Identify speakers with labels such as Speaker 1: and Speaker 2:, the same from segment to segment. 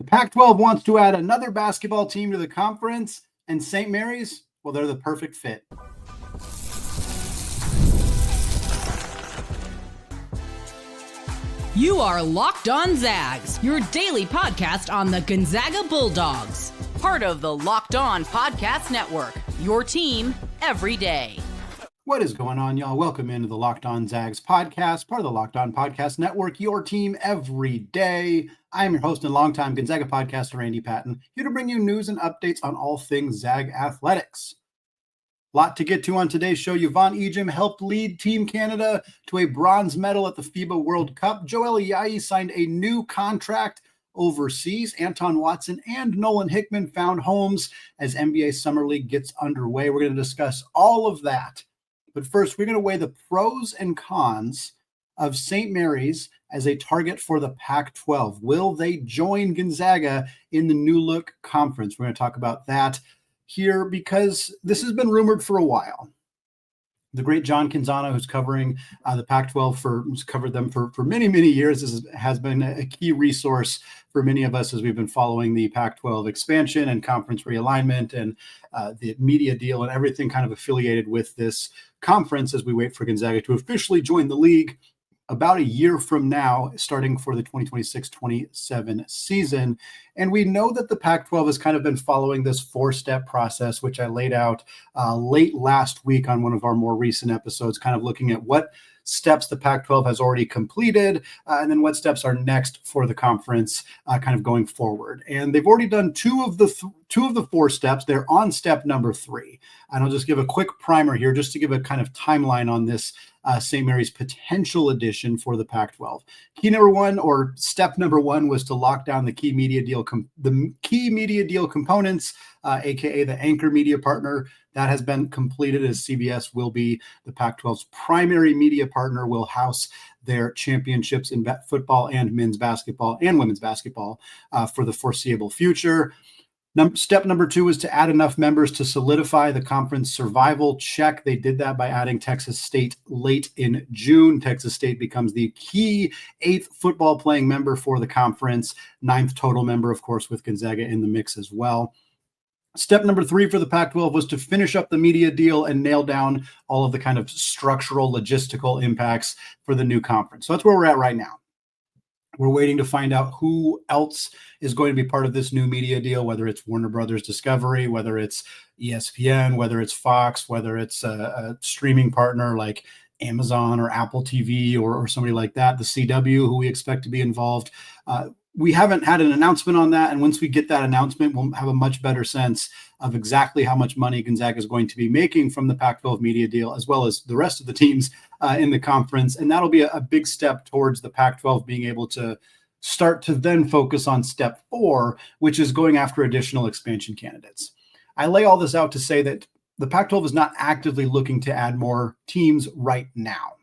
Speaker 1: The Pac-12 wants to add another basketball team to the conference, and St. Mary's, well, they're the perfect fit.
Speaker 2: You are Locked On Zags, your daily podcast on the Gonzaga Bulldogs. Part of the Locked On Podcast Network, your team every day.
Speaker 1: What is going on, y'all? Welcome into the Locked On Zags podcast, part of the Locked On Podcast Network, your team every day. I am your host and longtime Gonzaga podcaster, Randy Patton, here to bring you news and updates on all things Zag athletics. Lot to get to on today's show. Yvonne Ejim helped lead Team Canada to a bronze medal at the FIBA World Cup. Ayayi signed a new contract overseas. Anton Watson and Nolan Hickman found homes as NBA Summer League gets underway. We're going to discuss all of that. But first, we're going to weigh the pros and cons of St. Mary's as a target for the Pac-12. Will they join Gonzaga in the new look conference? We're going to talk about that here because this has been rumored for a while. The great John Canzano, who's covering the Pac-12 who's covered them for many, many years, has been a key resource for many of us as we've been following the Pac-12 expansion and conference realignment and the media deal and everything kind of affiliated with this conference as we wait for Gonzaga to officially join the league about a year from now, starting for the 2026-27 season. And we know that the Pac-12 has kind of been following this four-step process, which I laid out late last week on one of our more recent episodes, kind of looking at what steps the Pac-12 has already completed, and then what steps are next for the conference kind of going forward. And they've already done two of the four steps. They're on step number 3. And I'll just give a quick primer here just to give a kind of timeline on this St. Mary's potential addition for the Pac-12. Step number one was to lock down the key media deal components, aka the anchor media partner. That has been completed as CBS will be the Pac-12's primary media partner, will house their championships in football and men's basketball and women's basketball for the foreseeable future. Step number 2 is to add enough members to solidify the conference survival. Check. They did that by adding Texas State late in June. Texas State becomes the key 8th football playing member for the conference, 9th total member, of course, with Gonzaga in the mix as well. Step number 3 for the Pac-12 was to finish up the media deal and nail down all of the kind of structural, logistical impacts for the new conference. So that's where we're at right now. We're waiting to find out who else is going to be part of this new media deal, whether it's Warner Brothers Discovery, whether it's ESPN, whether it's Fox, whether it's a streaming partner like Amazon or Apple TV or somebody like that, the CW, who we expect to be involved. We haven't had an announcement on that. And once we get that announcement, we'll have a much better sense of exactly how much money Gonzaga is going to be making from the Pac-12 media deal, as well as the rest of the teams in the conference. And that'll be a big step towards the Pac-12 being able to start to then focus on step 4, which is going after additional expansion candidates. I lay all this out to say that the Pac-12 is not actively looking to add more teams right now.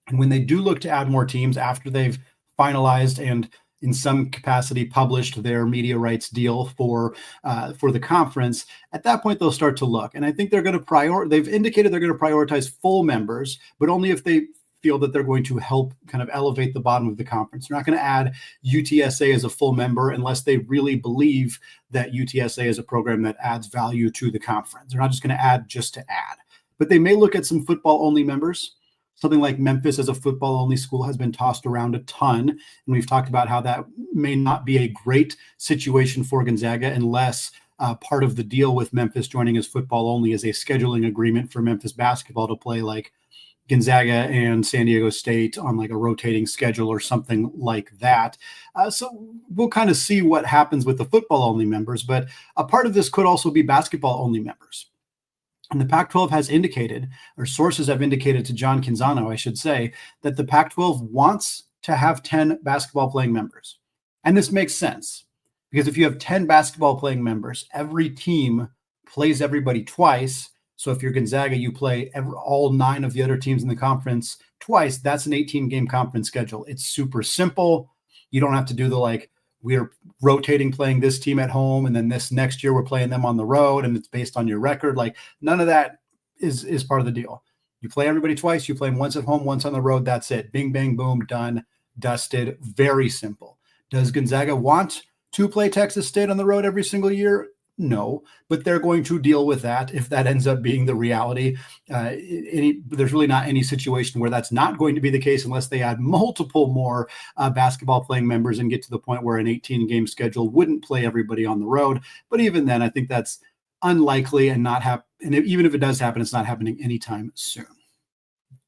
Speaker 1: And when they do look to add more teams after they've finalized and in some capacity published their media rights deal for the conference, at that point they'll start to look. And I think they're going to they've indicated they're going to prioritize full members, but only if they feel that they're going to help kind of elevate the bottom of the conference. They're not going to add UTSA as a full member unless they really believe that UTSA is a program that adds value to the conference. They're not just going to add just to add, but they may look at some football only members. Something like Memphis as a football-only school has been tossed around a ton, and we've talked about how that may not be a great situation for Gonzaga unless part of the deal with Memphis joining as football-only is a scheduling agreement for Memphis basketball to play like Gonzaga and San Diego State on like a rotating schedule or something like that. So we'll kind of see what happens with the football-only members, but a part of this could also be basketball-only members. And the Pac-12 has indicated, or sources have indicated to John Canzano, I should say, that the Pac-12 wants to have 10 basketball playing members. And this makes sense because if you have 10 basketball playing members, every team plays everybody twice. So if you're Gonzaga, you play all 9 of the other teams in the conference twice. That's an 18-game conference schedule. It's super simple. You don't have to do the we're rotating playing this team at home, and then this next year we're playing them on the road, and it's based on your record. None of that is part of the deal. You play everybody twice. You play them once at home, once on the road. That's it. Bing, bang, boom, done, dusted. Very simple. Does Gonzaga want to play Texas State on the road every single year? No, but they're going to deal with that if that ends up being the reality. There's really not any situation where that's not going to be the case unless they add multiple more basketball playing members and get to the point where an 18-game schedule wouldn't play everybody on the road. But even then, I think that's unlikely and not happen. And even if it does happen, it's not happening anytime soon.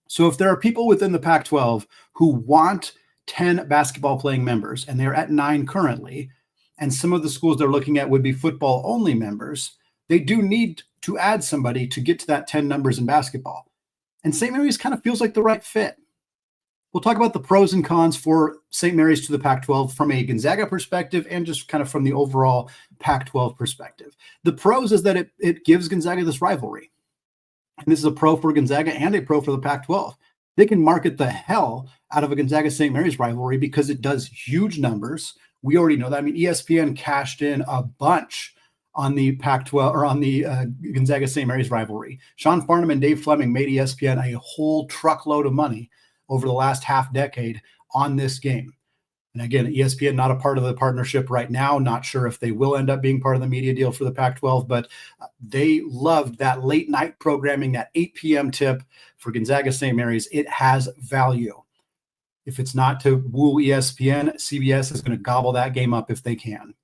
Speaker 1: So if there are people within the Pac-12 who want 10 basketball playing members, and they're at 9 currently, and some of the schools they're looking at would be football only members, they do need to add somebody to get to that 10 numbers in basketball. And St. Mary's kind of feels like the right fit. We'll talk about the pros and cons for St. Mary's to the Pac-12 from a Gonzaga perspective and just kind of from the overall Pac-12 perspective. The pros is that it gives Gonzaga this rivalry. And this is a pro for Gonzaga and a pro for the Pac-12. They can market the hell out of a Gonzaga-St. Mary's rivalry because it does huge numbers. We already know that. I mean, ESPN cashed in a bunch on the Pac-12 or on the Gonzaga St. Mary's rivalry. Sean Farnham and Dave Fleming made ESPN a whole truckload of money over the last half decade on this game. And again, ESPN not a part of the partnership right now. Not sure if they will end up being part of the media deal for the Pac-12, but they loved that late night programming, that 8 p.m. tip for Gonzaga St. Mary's. It has value. If it's not to woo ESPN, CBS is going to gobble that game up if they can.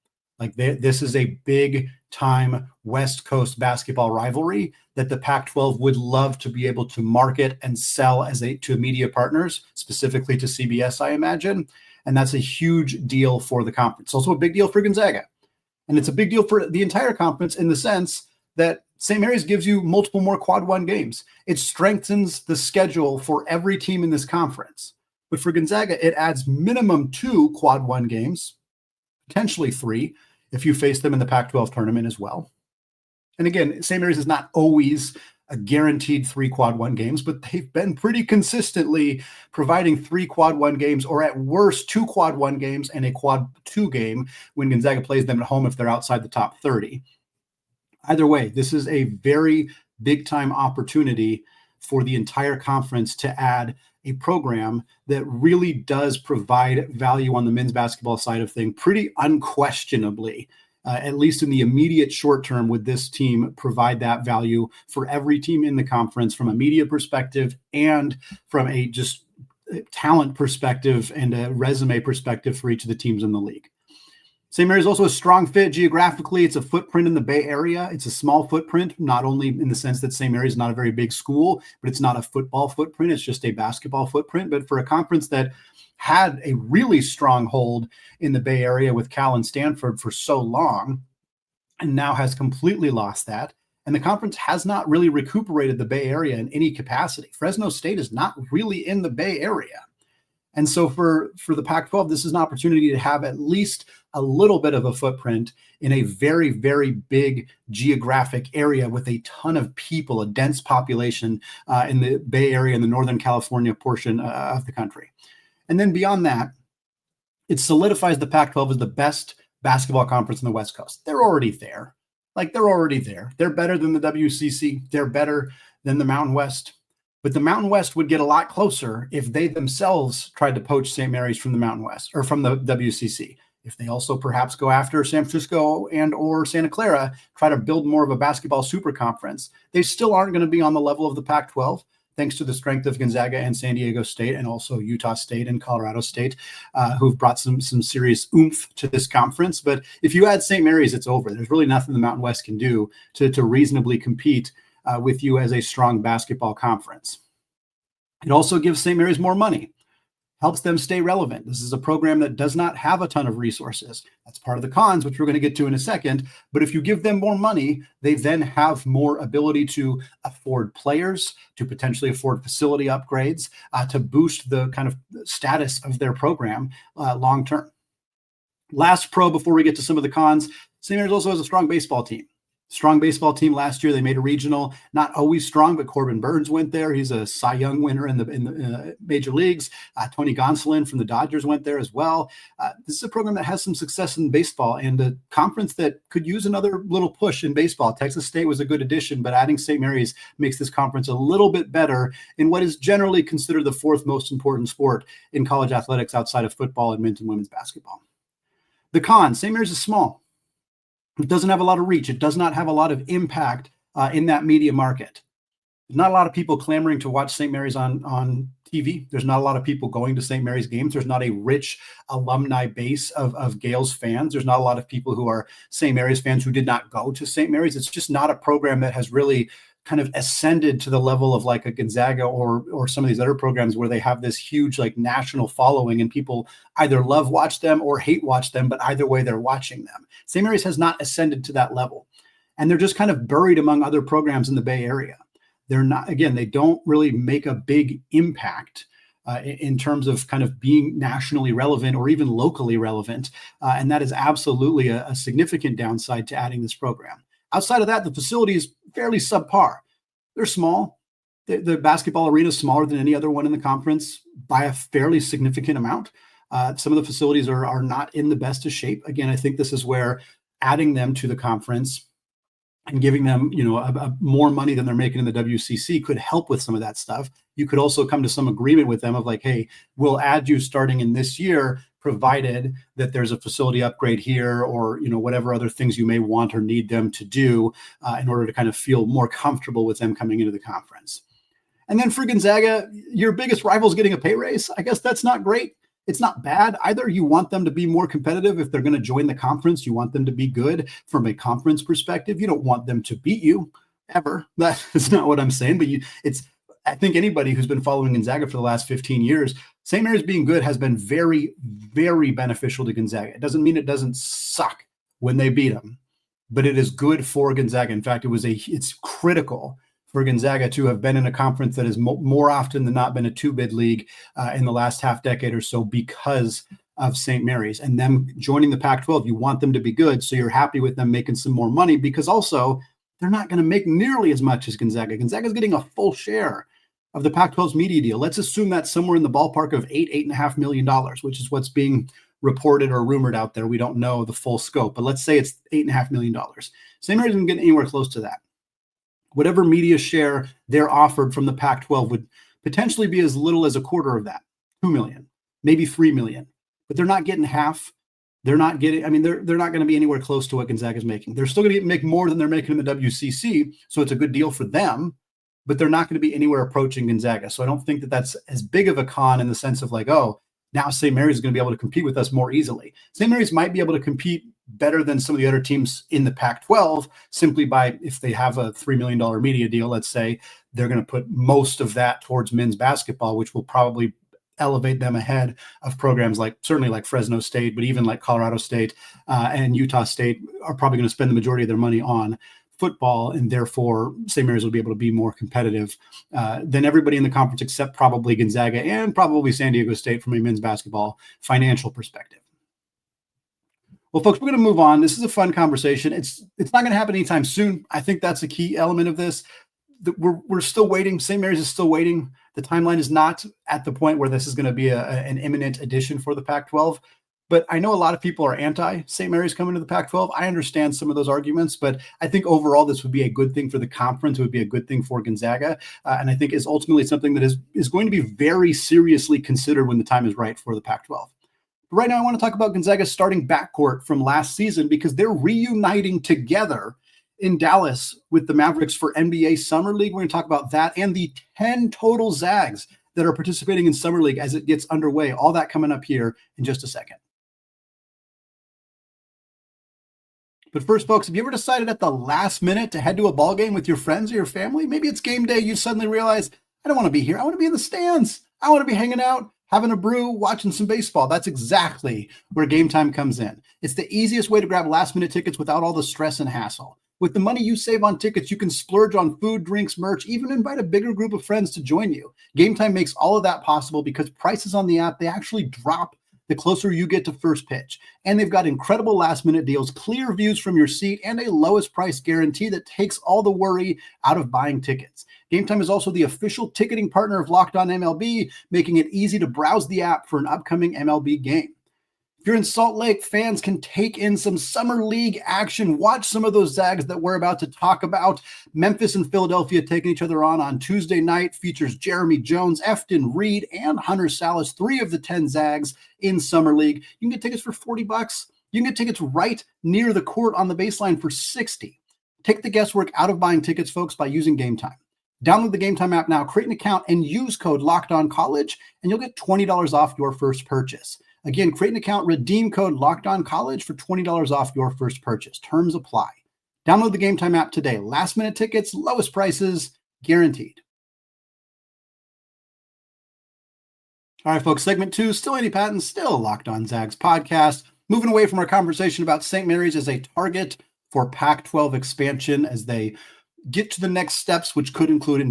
Speaker 1: This is a big time West Coast basketball rivalry that the Pac-12 would love to be able to market and sell to media partners, specifically to CBS, I imagine. And that's a huge deal for the conference. It's also a big deal for Gonzaga. And it's a big deal for the entire conference in the sense that St. Mary's gives you multiple more quad one games. It strengthens the schedule for every team in this conference. But for Gonzaga, it adds minimum 2 quad one games, potentially 3, if you face them in the Pac-12 tournament as well. And again, St. Mary's is not always a guaranteed 3 quad one games, but they've been pretty consistently providing 3 quad one games, or at worst 2 quad one games and a quad 2 game when Gonzaga plays them at home if they're outside the top 30. Either way, this is a very big time opportunity for the entire conference to add a program that really does provide value on the men's basketball side of things pretty unquestionably. At least in the immediate short term, would this team provide that value for every team in the conference from a media perspective and from a just talent perspective and a resume perspective for each of the teams in the league. St. Mary's also a strong fit geographically. It's a footprint in the Bay Area. It's a small footprint, not only in the sense that St. Mary's is not a very big school, but it's not a football footprint. It's just a basketball footprint. But for a conference that had a really strong hold in the Bay Area with Cal and Stanford for so long, and now has completely lost that. And the conference has not really recuperated the Bay Area in any capacity. Fresno State is not really in the Bay Area. And so for the Pac-12, this is an opportunity to have at least a little bit of a footprint in a very, very big geographic area with a ton of people, a dense population in the Bay Area and the Northern California portion of the country. And then beyond that, it solidifies the Pac-12 as the best basketball conference in the West Coast. They're already there. They're already there. They're better than the WCC. They're better than the Mountain West. But the Mountain West would get a lot closer if they themselves tried to poach St. Mary's from the Mountain West or from the WCC. If they also perhaps go after San Francisco and or Santa Clara, try to build more of a basketball super conference, they still aren't going to be on the level of the Pac-12, thanks to the strength of Gonzaga and San Diego State and also Utah State and Colorado State, who've brought some serious oomph to this conference. But if you add St. Mary's, it's over. There's really nothing the Mountain West can do to reasonably compete with you as a strong basketball conference. It also gives St. Mary's more money, helps them stay relevant. This is a program that does not have a ton of resources. That's part of the cons, which we're going to get to in a second. But if you give them more money, they then have more ability to afford players, to potentially afford facility upgrades, to boost the kind of status of their program long term. Last pro before we get to some of the cons, St. Mary's also has a strong baseball team. Strong baseball team last year. They made a regional, not always strong, but Corbin Burns went there. He's a Cy Young winner in the major leagues. Tony Gonsolin from the Dodgers went there as well. This is a program that has some success in baseball and a conference that could use another little push in baseball. Texas State was a good addition, but adding St. Mary's makes this conference a little bit better in what is generally considered the 4th most important sport in college athletics outside of football and men's and women's basketball. The con, St. Mary's is small. It doesn't have a lot of reach. It does not have a lot of impact in that media market. There's not a lot of people clamoring to watch St. Mary's on TV. There's not a lot of people going to St. Mary's games. There's not a rich alumni base of Gales fans. There's not a lot of people who are St. Mary's fans who did not go to St. Mary's. It's just not a program that has really kind of ascended to the level of like a Gonzaga or some of these other programs where they have this huge like national following and people either love watch them or hate watch them, but either way they're watching them. St. Mary's has not ascended to that level. And they're just kind of buried among other programs in the Bay Area. They're not, again, they don't really make a big impact in terms of kind of being nationally relevant or even locally relevant. And that is absolutely a significant downside to adding this program. Outside of that, the facility is fairly subpar. They're small. The basketball arena is smaller than any other one in the conference by a fairly significant amount. Some of the facilities are not in the best of shape. Again, I think this is where adding them to the conference and giving them, more money than they're making in the WCC could help with some of that stuff. You could also come to some agreement with them of like, hey, we'll add you starting in this year, provided that there's a facility upgrade here or, whatever other things you may want or need them to do in order to kind of feel more comfortable with them coming into the conference. And then for Gonzaga, your biggest rival is getting a pay raise. I guess that's not great. It's not bad either. You want them to be more competitive. If they're going to join the conference, you want them to be good from a conference perspective. You don't want them to beat you ever. That is not what I'm saying, but I think anybody who's been following Gonzaga for the last 15 years, St. Mary's being good has been very, very beneficial to Gonzaga. It doesn't mean it doesn't suck when they beat them, but it is good for Gonzaga. In fact, it's critical for Gonzaga to have been in a conference that has more often than not been a two-bid league in the last half decade or so because of St. Mary's. And them joining the Pac-12, you want them to be good, so you're happy with them making some more money because also they're not going to make nearly as much as Gonzaga. Gonzaga's getting a full share of the Pac-12's media deal. Let's assume that's somewhere in the ballpark of $8.5 million, which is what's being reported or rumored out there. We don't know the full scope, but let's say it's $8.5 million. St. Mary's isn't getting anywhere close to that. Whatever media share they're offered from the Pac-12 would potentially be as little as a quarter of that, 2 million, maybe 3 million, but they're not getting half. They're not getting, they're not going to be anywhere close to what Gonzaga is making. They're still going to make more than they're making in the WCC. So it's a good deal for them, but they're not going to be anywhere approaching Gonzaga. So I don't think that that's as big of a con in the sense of like, oh, now St. Mary's is going to be able to compete with us more easily. St. Mary's might be able to compete better than some of the other teams in the Pac-12 simply by, if they have a $3 million media deal, let's say, they're going to put most of that towards men's basketball, which will probably elevate them ahead of programs certainly like Fresno State, but even like Colorado State and Utah State are probably going to spend the majority of their money on football, and therefore St. Mary's will be able to be more competitive than everybody in the conference except probably Gonzaga and probably San Diego State from a men's basketball financial perspective. Well, folks, we're going to move on. This is a fun conversation. It's not going to happen anytime soon. I think that's a key element of this. We're still waiting. St. Mary's is still waiting. The timeline is not at the point where this is going to be an imminent addition for the Pac-12. But I know a lot of people are anti St. Mary's coming to the Pac-12. I understand some of those arguments, but I think overall this would be a good thing for the conference. It would be a good thing for Gonzaga. And I think is ultimately something that is going to be very seriously considered when the time is right for the Pac-12. But right now I want to talk about Gonzaga's starting backcourt from last season because they're reuniting together in Dallas with the Mavericks for NBA Summer League. We're going to talk about that and the 10 total Zags that are participating in Summer League as it gets underway. All that coming up here in just a second. But first, folks, have you ever decided at the last minute to head to a ball game with your friends or your family? Maybe it's game day. You suddenly realize, I don't want to be here. I want to be in the stands. I want to be hanging out, having a brew, watching some baseball. That's exactly where Gametime comes in. It's the easiest way to grab last-minute tickets without all the stress and hassle. With the money you save on tickets, you can splurge on food, drinks, merch, even invite a bigger group of friends to join you. Gametime makes all of that possible because prices on the app, they actually drop the closer you get to first pitch. And they've got incredible last-minute deals, clear views from your seat, and a lowest price guarantee that takes all the worry out of buying tickets. Gametime is also the official ticketing partner of Locked On MLB, making it easy to browse the app for an upcoming MLB game. If you're in Salt Lake, fans can take in some summer league action. Watch some of those Zags that we're about to talk about. Memphis and Philadelphia taking each other on Tuesday night. Features Jeremy Jones, Efton Reed, and Hunter Salas, 3 of the 10 Zags in summer league. You can get tickets for $40 You can get tickets right near the court on the baseline for $60. Take the guesswork out of buying tickets, folks, by using Gametime. Download the Gametime app now, create an account, and use code LOCKEDONCollege, and you'll get $20 off your first purchase. Again, create an account, redeem code LOCKEDONCollege for $20 off your first purchase. Terms apply. Download the Gametime app today. Last-minute tickets, lowest prices, guaranteed. All right, folks, segment 2, still Andy Patton, still Locked On Zags podcast. Moving away from our conversation about St. Mary's as a target for Pac-12 expansion as they get to the next steps, which could include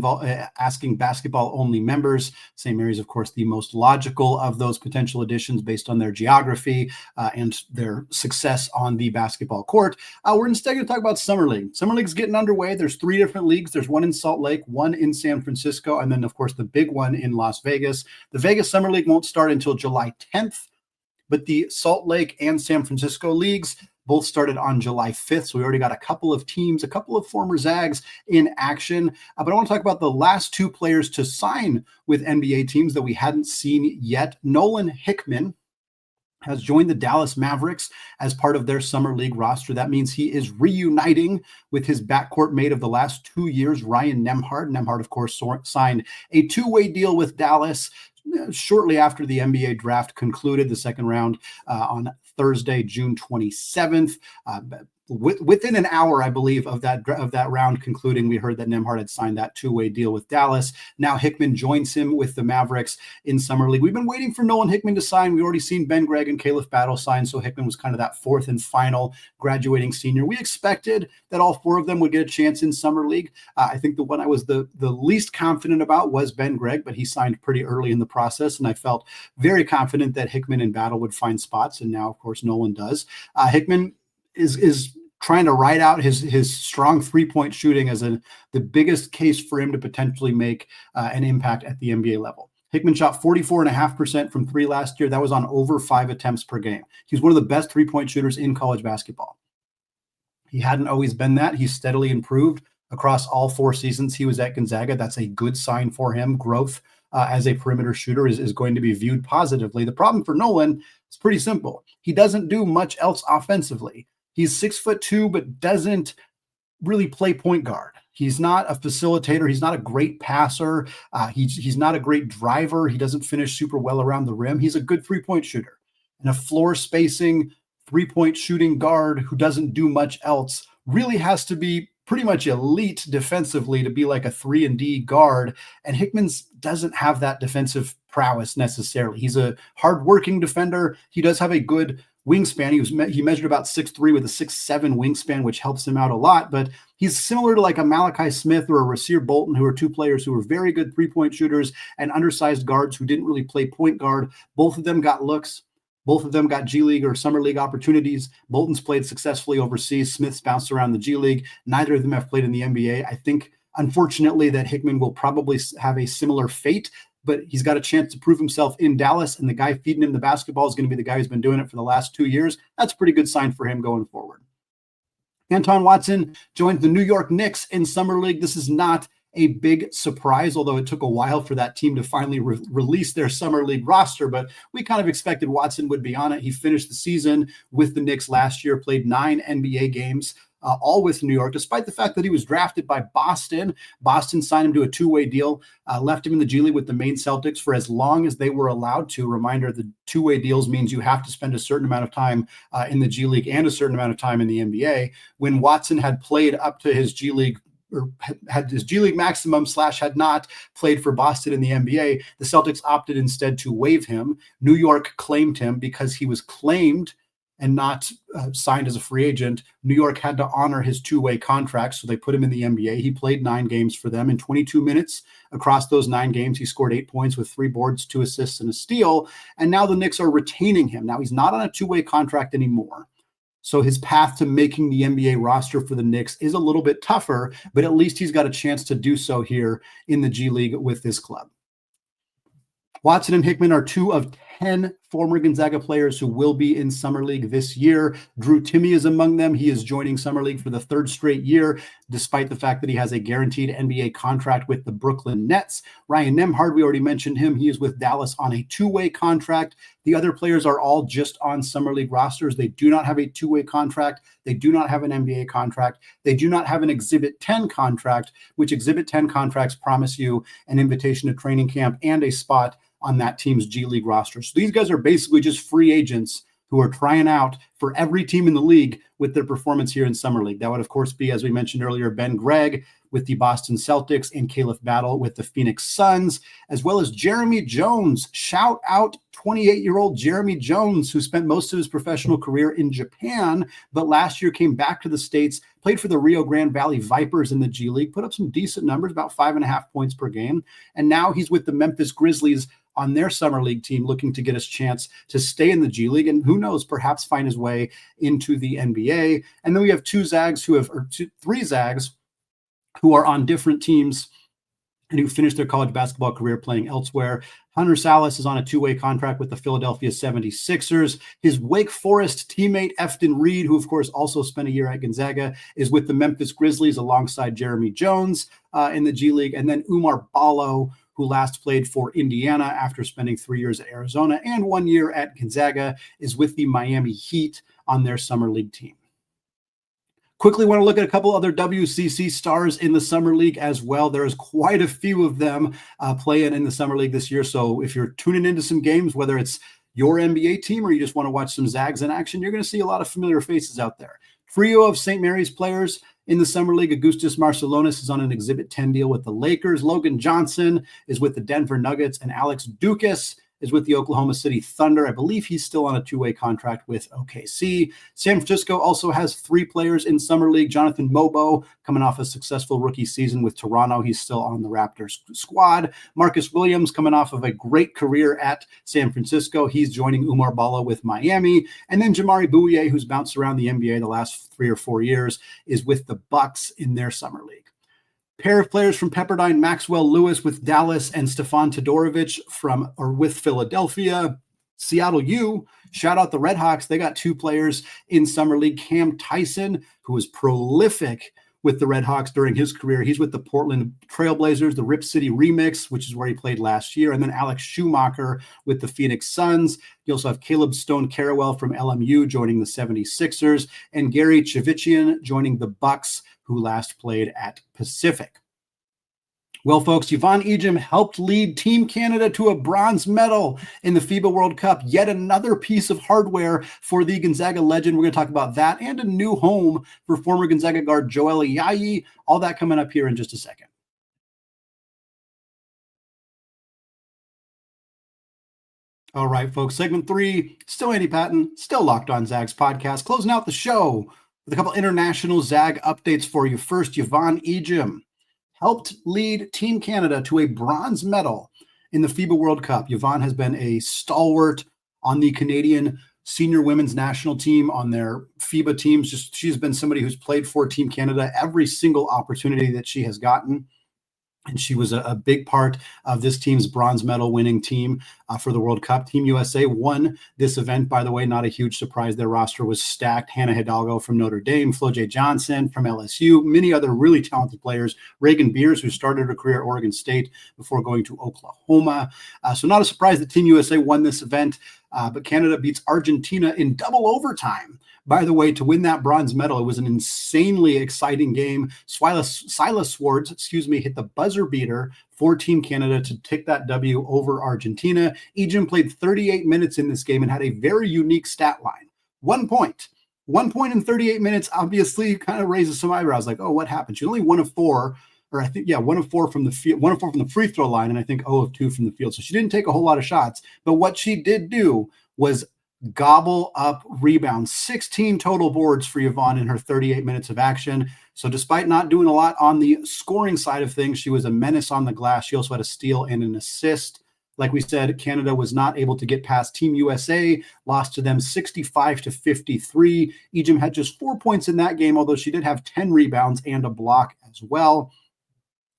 Speaker 1: asking basketball-only members. St. Mary's, of course, the most logical of those potential additions based on their geography and their success on the basketball court. We're instead going to talk about Summer League. Summer League's getting underway. There's 3 different leagues. There's one in Salt Lake, one in San Francisco, and then, of course, the big one in Las Vegas. The Vegas Summer League won't start until July 10th, but the Salt Lake and San Francisco leagues both started on July 5th. So we already got a couple of teams, a couple of former Zags in action. But I want to talk about the last 2 players to sign with NBA teams that we hadn't seen yet. Nolan Hickman has joined the Dallas Mavericks as part of their Summer League roster. That means he is reuniting with his backcourt mate of the last 2 years, Ryan Nembhard. Nembhard, of course, signed a 2-way deal with Dallas shortly after the NBA draft concluded, the second round on Thursday, June 27th. Within an hour, I believe, of that round concluding, we heard that Nembhard had signed that 2-way deal with Dallas. Now Hickman joins him with the Mavericks in Summer League. We've been waiting for Nolan Hickman to sign. We already seen Ben Gregg and Caleb Battle sign, so Hickman was kind of that 4th and final graduating senior. We expected that all 4 of them would get a chance in Summer League. I think the one I was the least confident about was Ben Gregg, but he signed pretty early in the process, and I felt very confident that Hickman and Battle would find spots, and now, of course, Nolan does. Hickman is trying to ride out his strong 3-point shooting as the biggest case for him to potentially make an impact at the NBA level. Hickman shot 44.5% from 3 last year. That was on over 5 attempts per game. He's one of the best 3-point shooters in college basketball. He hadn't always been that. He's steadily improved across all 4 seasons he was at Gonzaga. That's a good sign for him. Growth as a perimeter shooter is going to be viewed positively. The problem for Nolan is pretty simple. He doesn't do much else offensively. He's 6'2", but doesn't really play point guard. He's not a facilitator. He's not a great passer. He's not a great driver. He doesn't finish super well around the rim. He's a good 3-point shooter. And a floor spacing 3-point shooting guard who doesn't do much else really has to be pretty much elite defensively to be like a 3-and-D guard. And Hickman's doesn't have that defensive prowess necessarily. He's a hardworking defender. He does have a good wingspan. He measured about 6'3" with a 6'7" wingspan, which helps him out a lot. But he's similar to like a Malachi Smith or a Rasir Bolton, who are 2 players who were very good 3-point shooters and undersized guards who didn't really play point guard. Both of them got looks. Both of them got G League or Summer League opportunities. Bolton's played successfully overseas. Smith's bounced around the G League. Neither of them have played in the NBA. I think, unfortunately, that Hickman will probably have a similar fate, but he's got a chance to prove himself in Dallas, and the guy feeding him the basketball is going to be the guy who's been doing it for the last 2 years. That's a pretty good sign for him going forward. Anton Watson joins the New York Knicks in Summer League. This is not a big surprise, although it took a while for that team to finally release their Summer League roster, but we kind of expected Watson would be on it. He finished the season with the Knicks last year, played 9 NBA games, all with New York, despite the fact that he was drafted by Boston. Boston signed him to a 2-way deal, left him in the G League with the Maine Celtics for as long as they were allowed to. Reminder, the 2-way deals means you have to spend a certain amount of time in the G League and a certain amount of time in the NBA. When Watson had played up to his G League or had his G League maximum / had not played for Boston in the NBA, the Celtics opted instead to waive him. New York claimed him because he was claimed and not signed as a free agent. New York had to honor his 2-way contract, so they put him in the NBA. He played 9 games for them. In 22 minutes across those 9 games, he scored 8 points with 3 boards, 2 assists, and a steal. And now the Knicks are retaining him. Now he's not on a 2-way contract anymore. So his path to making the NBA roster for the Knicks is a little bit tougher, but at least he's got a chance to do so here in the G League with this club. Watson and Hickman are 2 of 10 former Gonzaga players who will be in Summer League this year. Drew Timme is among them. He is joining Summer League for the third straight year, despite the fact that he has a guaranteed NBA contract with the Brooklyn Nets. Ryan Nembhard, we already mentioned him. He is with Dallas on a two-way contract. The other players are all just on Summer League rosters. They do not have a two-way contract. They do not have an NBA contract. They do not have an Exhibit 10 contract, which Exhibit 10 contracts promise you an invitation to training camp and a spot on that team's G League roster. So these guys are basically just free agents who are trying out for every team in the league with their performance here in Summer League. That would, of course, be, as we mentioned earlier, Ben Gregg with the Boston Celtics and Caleb Battle with the Phoenix Suns, as well as Jeremy Jones. Shout out 28-year-old Jeremy Jones, who spent most of his professional career in Japan, but last year came back to the States, played for the Rio Grande Valley Vipers in the G League, put up some decent numbers, about 5.5 points per game. And now he's with the Memphis Grizzlies on their Summer League team, looking to get his chance to stay in the G League and who knows, perhaps find his way into the NBA. And then we have three Zags who are on different teams and who finished their college basketball career playing elsewhere. Hunter Salas is on a two-way contract with the Philadelphia 76ers. His Wake Forest teammate, Efton Reed, who of course also spent a year at Gonzaga, is with the Memphis Grizzlies alongside Jeremy Jones in the G League. And then Umar Ballo, who last played for Indiana after spending 3 years at Arizona and 1 year at Gonzaga, is with the Miami Heat on their Summer League team. Quickly want to look at a couple other WCC stars in the Summer League as well. There's quite a few of them playing in the Summer League this year. So if you're tuning into some games, whether it's your NBA team or you just want to watch some Zags in action, you're going to see a lot of familiar faces out there. Trio of St. Mary's players in the Summer League. Augustus Marcelonis is on an Exhibit 10 deal with the Lakers. Logan Johnson is with the Denver Nuggets, and Alex Dukas is with the Oklahoma City Thunder. I believe he's still on a two-way contract with OKC. San Francisco also has 3 players in Summer League. Jonathan Mobo, coming off a successful rookie season with Toronto. He's still on the Raptors squad. Marcus Williams, coming off of a great career at San Francisco. He's joining Umar Ballo with Miami. And then Jamari Bouye, who's bounced around the NBA the last 3 or 4 years, is with the Bucks in their Summer League. Pair of players from Pepperdine, Maxwell Lewis with Dallas and Stefan Todorovic with Philadelphia. Seattle U, shout out the Redhawks. They got 2 players in Summer League. Cam Tyson, who was prolific with the Redhawks during his career. He's with the Portland Trailblazers, the Rip City Remix, which is where he played last year. And then Alex Schumacher with the Phoenix Suns. You also have Caleb Stone Carrawell from LMU joining the 76ers, and Gary Chivichian joining the Bucks, who last played at Pacific. Well, folks, Yvonne Ejim helped lead Team Canada to a bronze medal in the FIBA World Cup. Yet another piece of hardware for the Gonzaga legend. We're going to talk about that and a new home for former Gonzaga guard Joel Ayayi. All that coming up here in just a second. All right, folks, segment 3, still Andy Patton, still Locked On Zags podcast, closing out the show with a couple international Zag updates for you. First, Yvonne Ejim helped lead Team Canada to a bronze medal in the FIBA World Cup. Yvonne has been a stalwart on the Canadian senior women's national team, on their FIBA teams. She's been somebody who's played for Team Canada every single opportunity that she has gotten. And she was a big part of this team's bronze medal winning team for the World Cup. Team USA won this event, by the way, not a huge surprise. Their roster was stacked. Hannah Hidalgo from Notre Dame, Flo J. Johnson from LSU, many other really talented players. Reagan Beers, who started her career at Oregon State before going to Oklahoma. So not a surprise that Team USA won this event, but Canada beats Argentina in double overtime. By the way, to win that bronze medal, it was an insanely exciting game. Silas Swartz, hit the buzzer beater for Team Canada to take that W over Argentina. Ejim played 38 minutes in this game and had a very unique stat line. 1 point. 1 point in 38 minutes obviously kind of raises some eyebrows. Like, oh, what happened? She only 1 of 4, or I think, 1 of 4 from the field, 1 of 4 from the free throw line, and I think 0 of 2 from the field. So she didn't take a whole lot of shots. But what she did do was gobble up rebounds, 16 total boards for Yvonne in her 38 minutes of action. So despite not doing a lot on the scoring side of things, she was a menace on the glass. She also had a steal and an assist. Like we said, Canada was not able to get past Team USA, lost to them 65-53. Ejim had just 4 points in that game, although she did have 10 rebounds and a block as well.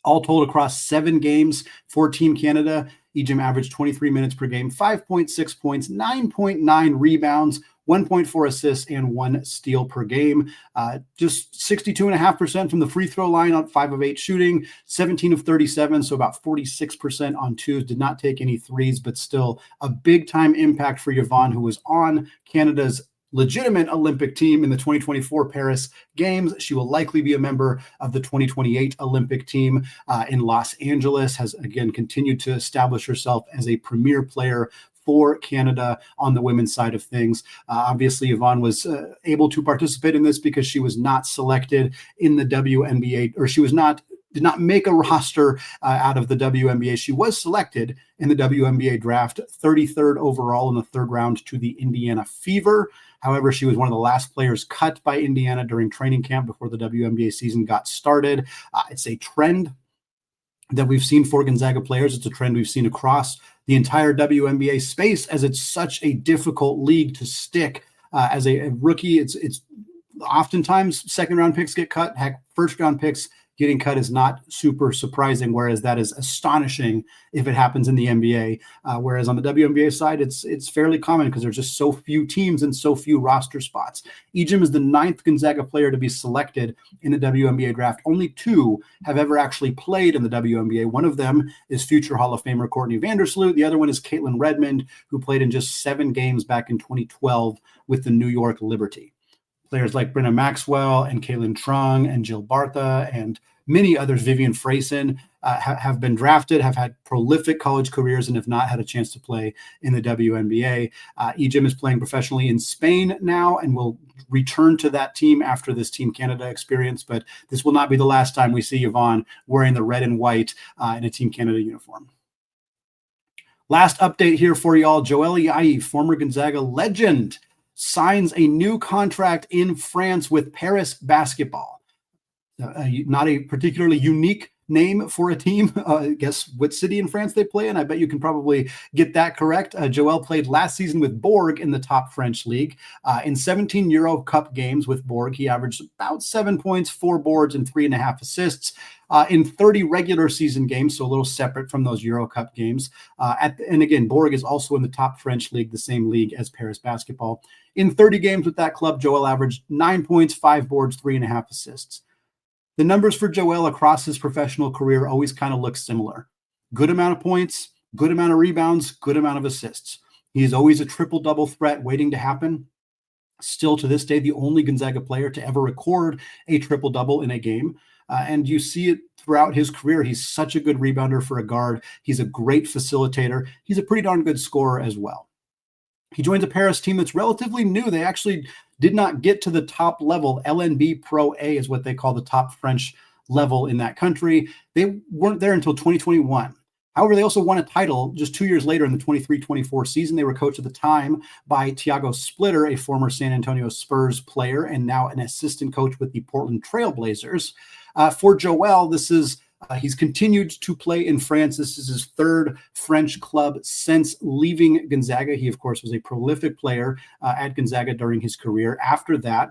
Speaker 1: All told, across 7 games for Team Canada, Ejim averaged 23 minutes per game, 5.6 points, 9.9 rebounds, 1.4 assists, and 1 steal per game. Just 62.5% from the free throw line on 5 of 8 shooting, 17 of 37, so about 46% on twos. Did not take any threes, but still a big-time impact for Yvonne, who was on Canada's legitimate Olympic team in the 2024 Paris Games. She will likely be a member of the 2028 Olympic team in Los Angeles, has again continued to establish herself as a premier player for Canada on the women's side of things. Obviously, Yvonne was able to participate in this because she was not selected in the WNBA, or she was not did not make a roster out of the WNBA. She was selected in the WNBA draft, 33rd overall in the 3rd round to the Indiana Fever. However, she was one of the last players cut by Indiana during training camp before the WNBA season got started. It's a trend that we've seen for Gonzaga players. It's a trend we've seen across the entire WNBA space, as it's such a difficult league to stick as a rookie. It's oftentimes second-round picks get cut. Heck, first-round picks getting cut is not super surprising, whereas that is astonishing if it happens in the NBA. Whereas on the WNBA side, it's fairly common because there's just so few teams and so few roster spots. Ejim is the 9th Gonzaga player to be selected in the WNBA draft. Only 2 have ever actually played in the WNBA. One of them is future Hall of Famer Courtney Vandersloot. The other one is Caitlin Redmond, who played in just 7 games back in 2012 with the New York Liberty. Players like Brenna Maxwell and Kaylin Trung and Jill Bartha and many others, Vivian Freyson, have been drafted, have had prolific college careers, and have not had a chance to play in the WNBA. Ejim is playing professionally in Spain now and will return to that team after this Team Canada experience, but this will not be the last time we see Yvonne wearing the red and white in a Team Canada uniform. Last update here for y'all. Ayayi, former Gonzaga legend, signs a new contract in France with Paris Basketball. Not a particularly unique name for a team. Guess what city in France they play in? I bet you can probably get that correct. Joelle played last season with Bourg in the top French league. In 17 Euro Cup games with Bourg, he averaged about 7 points, 4 boards, and 3.5 assists. In 30 regular season games, so a little separate from those Euro Cup games. And again, Bourg is also in the top French league, the same league as Paris Basketball. In 30 games with that club, Joelle averaged 9 points, 5 boards, 3.5 assists. The numbers for Joelle across his professional career always kind of look similar. Good amount of points, good amount of rebounds, good amount of assists. He is always a triple-double threat waiting to happen. Still to this day, the only Gonzaga player to ever record a triple-double in a game. And you see it throughout his career. He's such a good rebounder for a guard. He's a great facilitator. He's a pretty darn good scorer as well. He joins a Paris team that's relatively new. They actually did not get to the top level. LNB Pro A is what they call the top French level in that country. They weren't there until 2021. However, they also won a title just 2 years later in the 23-24 season. They were coached at the time by Thiago Splitter, a former San Antonio Spurs player and now an assistant coach with the Portland Trail Blazers. For Joelle, this is he's continued to play in France. This is his 3rd French club since leaving Gonzaga. He, of course, was a prolific player at Gonzaga during his career. After that,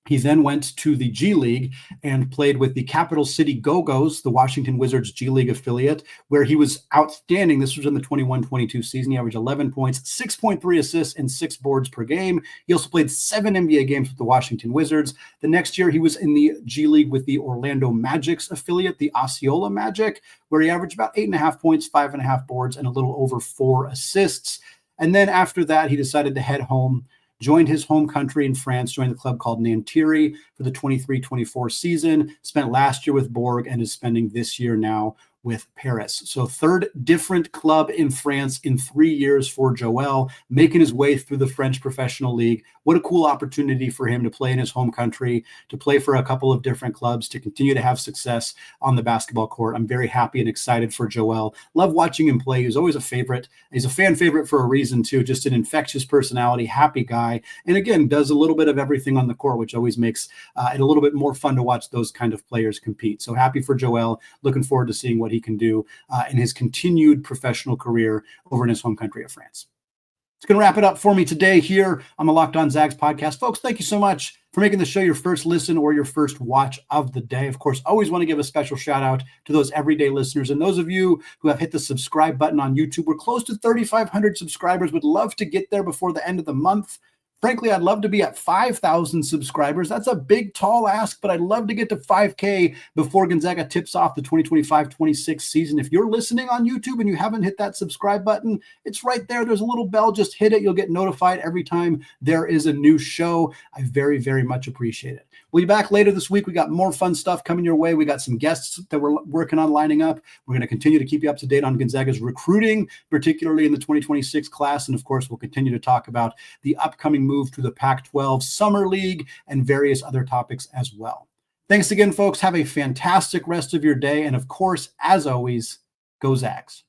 Speaker 1: he then went to the G League and played with the Capital City Go-Go's, the Washington Wizards G League affiliate, where he was outstanding. This was in the 21-22 season. He averaged 11 points, 6.3 assists, and 6 boards per game. He also played 7 NBA games with the Washington Wizards. The next year, he was in the G League with the Orlando Magic's affiliate, the Osceola Magic, where he averaged about 8.5 points, 5.5 boards, and a little over 4 assists. And then after that, he decided to head home, joined his home country in France, joined the club called Nanterre for the 23-24 season, spent last year with Bourg, and is spending this year now with Paris. So 3rd different club in France in 3 years for Joelle, making his way through the French professional league. What a cool opportunity for him to play in his home country, to play for a couple of different clubs, to continue to have success on the basketball court. I'm very happy and excited for Joelle. Love watching him play. He's always a favorite. He's a fan favorite for a reason too, just an infectious personality, happy guy. And again, does a little bit of everything on the court, which always makes it a little bit more fun to watch those kind of players compete. So happy for Joelle. Looking forward to seeing what he can do in his continued professional career over in his home country of France. It's going to wrap it up for me today here on the Locked On Zags podcast. Folks, thank you so much for making the show your first listen or your first watch of the day. Of course, always want to give a special shout out to those everyday listeners and those of you who have hit the subscribe button on YouTube. We're close to 3,500 subscribers. Would love to get there before the end of the month. Frankly, I'd love to be at 5,000 subscribers. That's a big, tall ask, but I'd love to get to 5K before Gonzaga tips off the 2025-26 season. If you're listening on YouTube and you haven't hit that subscribe button, it's right there. There's a little bell. Just hit it. You'll get notified every time there is a new show. I very, very much appreciate it. We'll be back later this week. We got more fun stuff coming your way. We got some guests that we're working on lining up. We're going to continue to keep you up to date on Gonzaga's recruiting, particularly in the 2026 class. And of course, we'll continue to talk about the upcoming move to the Pac-12 Summer League and various other topics as well. Thanks again, folks. Have a fantastic rest of your day. And of course, as always, go Zags.